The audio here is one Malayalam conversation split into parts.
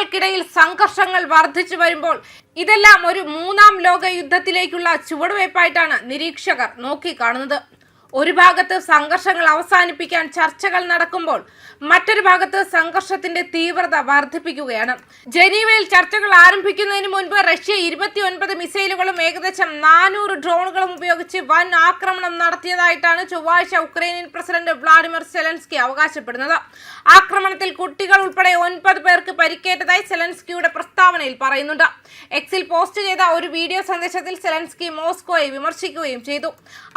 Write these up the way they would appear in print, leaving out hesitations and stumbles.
രാജ്യങ്ങൾക്കിടയിൽ സംഘർഷങ്ങൾ വർദ്ധിച്ചു വരുമ്പോൾ ഇതെല്ലാം ഒരു മൂന്നാം ലോക യുദ്ധത്തിലേക്കുള്ള ചുവടുവയ്പായിട്ടാണ് നിരീക്ഷകർ നോക്കിക്കാണുന്നത്. ഒരു ഭാഗത്ത് സംഘർഷങ്ങൾ അവസാനിപ്പിക്കാൻ ചർച്ചകൾ നടക്കുമ്പോൾ മറ്റൊരു ഭാഗത്ത് സംഘർഷത്തിന്റെ തീവ്രത വർദ്ധിപ്പിക്കുകയാണ്. ജനീവയിൽ ചർച്ചകൾ ആരംഭിക്കുന്നതിന് മുൻപ് റഷ്യ 29 മിസൈലുകളും ഏകദേശം 400 ഡ്രോണുകളും ഉപയോഗിച്ച് വൻ ആക്രമണം നടത്തിയതായിട്ടാണ് ചൊവ്വാഴ്ച ഉക്രൈനിയൻ പ്രസിഡന്റ് വ്ളാഡിമിർ സെലൻസ്കി അവകാശപ്പെടുന്നത്. ആക്രമണത്തിൽ കുട്ടികൾ ഉൾപ്പെടെ 9 പേർക്ക് പരിക്കേറ്റതായി സെലൻസ്കിയുടെ പ്രസ്താവനയിൽ പറയുന്നുണ്ട്. എക്സിൽ പോസ്റ്റ് ചെയ്ത ഒരു വീഡിയോ സന്ദേശത്തിൽ സെലൻസ്കി മോസ്കോയെ വിമർശിക്കുകയും ചെയ്തു.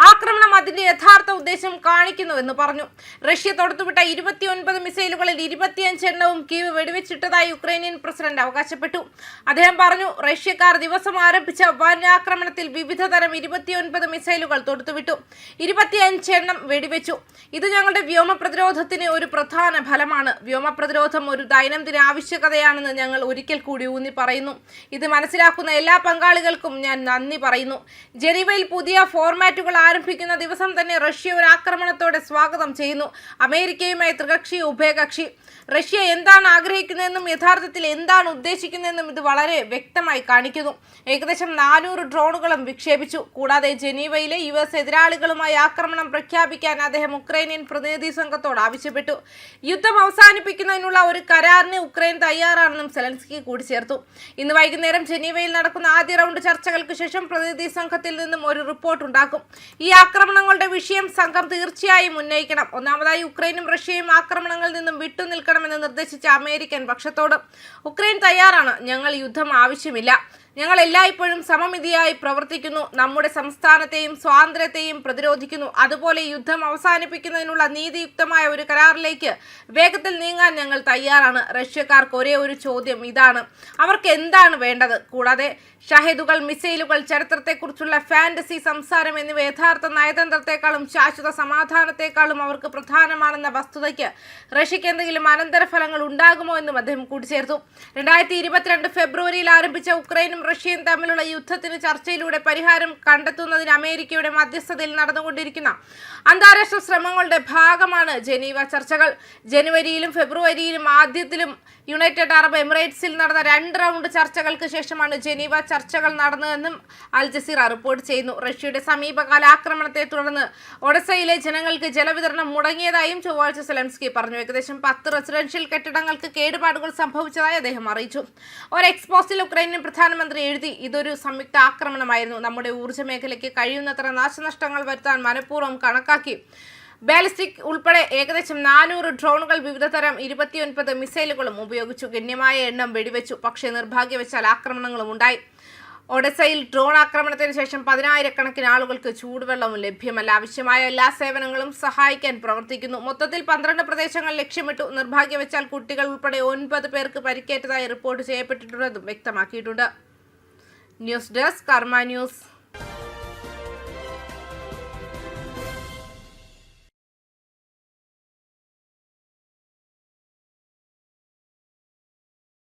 ആക്രമണം അതിന്റെ യഥാർത്ഥ ഉദ്ദേശം കാണിക്കുന്നുവെന്ന് പറഞ്ഞു. റഷ്യ തൊടുത്തുവിട്ട 29 മിസൈലുകളിൽ 25 എണ്ണവും കീവ് വെടിവെച്ചിട്ടതായി യുക്രൈനിയൻ പ്രസിഡന്റ് അവകാശപ്പെട്ടു. അദ്ദേഹം പറഞ്ഞു, റഷ്യക്കാർ ദിവസം ആരംഭിച്ച വൻ ആക്രമണത്തിൽ വിവിധ തരം 29 മിസൈലുകൾ തൊടുത്തുവിട്ടു, 25 എണ്ണം വെടിവെച്ചു. ഇത് ഞങ്ങളുടെ വ്യോമ പ്രതിരോധത്തിന് ഒരു പ്രധാന ഫലമാണ്. വ്യോമ പ്രതിരോധം ഒരു ദൈനംദിന ആവശ്യകതയാണെന്ന് ഞങ്ങൾ ഒരിക്കൽ കൂടി ഊന്നി പറയുന്നു. ഇത് മനസ്സിലാക്കുന്ന എല്ലാ പങ്കാളികൾക്കും ഞാൻ നന്ദി പറയുന്നു. ജനീവയിൽ പുതിയ ഫോർമാറ്റുകൾ ആരംഭിക്കുന്ന ദിവസം തന്നെ റഷ്യ ഒരു ആക്രമണത്തോടെ സ്വാഗതം ചെയ്യുന്നു. അമേരിക്കയുമായി ത്രികക്ഷി, ഉഭയകക്ഷി. റഷ്യ എന്താണ് ആഗ്രഹിക്കുന്നതെന്നും യഥാർത്ഥത്തിൽ എന്താണ് ഉദ്ദേശിക്കുന്നതെന്നും ഇത് വളരെ വ്യക്തമായി കാണിക്കുന്നു. ഏകദേശം 400 ഡ്രോണുകളും വിക്ഷേപിച്ചു. കൂടാതെ ജനീവയിലെ US എതിരാളികളുമായി ആക്രമണം പ്രഖ്യാപിക്കാൻ അദ്ദേഹം ഉക്രൈനിയൻ പ്രതിനിധി സംഘത്തോട് ആവശ്യപ്പെട്ടു. യുദ്ധം അവസാനിപ്പിക്കുന്നതിനുള്ള ഒരു കരാറിന് ഉക്രൈൻ തയ്യാറാണെന്നും സെലൻസ്കി കൂട്ടിച്ചേർത്തു. ഇന്ന് വൈകുന്നേരം ജനീവയിൽ നടക്കുന്ന ആദ്യ റൗണ്ട് ചർച്ചകൾക്ക് ശേഷം പ്രതിനിധി സംഘത്തിൽ നിന്നും ഒരു റിപ്പോർട്ട് ഉണ്ടാക്കും. ഈ ആക്രമണങ്ങളുടെ വിഷയം സംഘം തീർച്ചയായും ഉന്നയിക്കണം. ഒന്നാമതായി ഉക്രൈനും റഷ്യയും ആക്രമണങ്ങളിൽ നിന്നും വിട്ടുനിൽക്കണമെന്ന് നിർദ്ദേശിച്ച അമേരിക്കൻ പക്ഷത്തോട് ഉക്രൈൻ തയ്യാറാണ്. ഞങ്ങൾ യുദ്ധം ആവശ്യമില്ല. ഞങ്ങൾ എല്ലായ്പ്പോഴും സമമിതിയായി പ്രവർത്തിക്കുന്നു. നമ്മുടെ സംസ്ഥാനത്തെയും സ്വാതന്ത്ര്യത്തെയും പ്രതിരോധിക്കുന്നു. അതുപോലെ യുദ്ധം അവസാനിപ്പിക്കുന്നതിനുള്ള നീതിയുക്തമായ ഒരു കരാറിലേക്ക് വേഗത്തിൽ നീങ്ങാൻ ഞങ്ങൾ തയ്യാറാണ്. റഷ്യക്കാർക്ക് ഒരേ ഒരു ചോദ്യം ഇതാണ്: അവർക്ക് എന്താണ് വേണ്ടത്? കൂടാതെ ഷഹേദുകൾ, മിസൈലുകൾ, ചരിത്രത്തെക്കുറിച്ചുള്ള ഫാന്റസി സംസാരം എന്നിവ യഥാർത്ഥ നയതന്ത്രത്തെക്കാളും ശാശ്വത സമാധാനത്തെക്കാളും അവർക്ക് പ്രധാനമാണെന്ന വസ്തുതയ്ക്ക് റഷ്യക്ക് എന്തെങ്കിലും അനന്തരഫലങ്ങൾ ഉണ്ടാകുമോ എന്നും അദ്ദേഹം കൂട്ടിച്ചേർത്തു. 2022 ഫെബ്രുവരിയിൽ ആരംഭിച്ച ഉക്രൈനും റഷ്യയും തമ്മിലുള്ള യുദ്ധത്തിന് ചർച്ചയിലൂടെ പരിഹാരം കണ്ടെത്തുന്നതിന് അമേരിക്കയുടെ മധ്യസ്ഥതയിൽ നടന്നുകൊണ്ടിരിക്കുന്ന അന്താരാഷ്ട്ര ശ്രമങ്ങളുടെ ഭാഗമാണ് ജനീവ ചർച്ചകൾ. ജനുവരിയിലും ഫെബ്രുവരിയിലും ആദ്യത്തിലും യുണൈറ്റഡ് അറബ് എമിറേറ്റ്സിൽ നടന്ന 2 റൗണ്ട് ചർച്ചകൾക്ക് ശേഷമാണ് ജനീവ ചർച്ചകൾ നടന്നതെന്നും അൽ ജസീറ റിപ്പോർട്ട് ചെയ്യുന്നു. റഷ്യയുടെ സമീപകാല ആക്രമണത്തെ തുടർന്ന് ഒഡസയിലെ ജനങ്ങൾക്ക് ജലവിതരണം മുടങ്ങിയതായും ചൊവ്വാഴ്ച സെലൻസ്കി പറഞ്ഞു. ഏകദേശം 10 റെസിഡൻഷ്യൽ കെട്ടിടങ്ങൾക്ക് കേടുപാടുകൾ സംഭവിച്ചതായി അദ്ദേഹം അറിയിച്ചു. ഒരു എക്സ്പോസ്റ്റിൽ ഉക്രൈനിയൻ പ്രധാനമന്ത്രി എഴുതി, ഇതൊരു സംയുക്ത ആക്രമണമായിരുന്നു. നമ്മുടെ ഊർജ്ജ മേഖലയ്ക്ക് കഴിയുന്നത്ര നാശനഷ്ടങ്ങൾ വരുത്താൻ മനഃപൂർവ്വം കണക്കാക്കി ബാലിസ്റ്റിക് ഉൾപ്പെടെ ഏകദേശം 400 ഡ്രോണുകൾ, വിവിധ തരം 29 മിസൈലുകളും ഉപയോഗിച്ചു. ഗണ്യമായ എണ്ണം വെടിവെച്ചു. പക്ഷേ നിർഭാഗ്യവശാൽ ആക്രമണങ്ങളും ഉണ്ടായി. ഒഡസയിൽ ഡ്രോൺ ആക്രമണത്തിന് ശേഷം 10,000-കണക്കിന് ആളുകൾക്ക് ചൂടുവെള്ളവും ലഭ്യമല്ല. ആവശ്യമായ എല്ലാ സേവനങ്ങളും സഹായിക്കാൻ പ്രവർത്തിക്കുന്നു. മൊത്തത്തിൽ 12 പ്രദേശങ്ങൾ ലക്ഷ്യമിട്ടു. നിർഭാഗ്യവശാൽ കുട്ടികൾ ഉൾപ്പെടെ 9 പേർക്ക് പരിക്കേറ്റതായി റിപ്പോർട്ട് ചെയ്യപ്പെട്ടിട്ടുണ്ടെന്നും വ്യക്തമാക്കിയിട്ടുണ്ട്. ന്യൂസ് ഡെസ്ക് കർമ്മ ന്യൂസ്.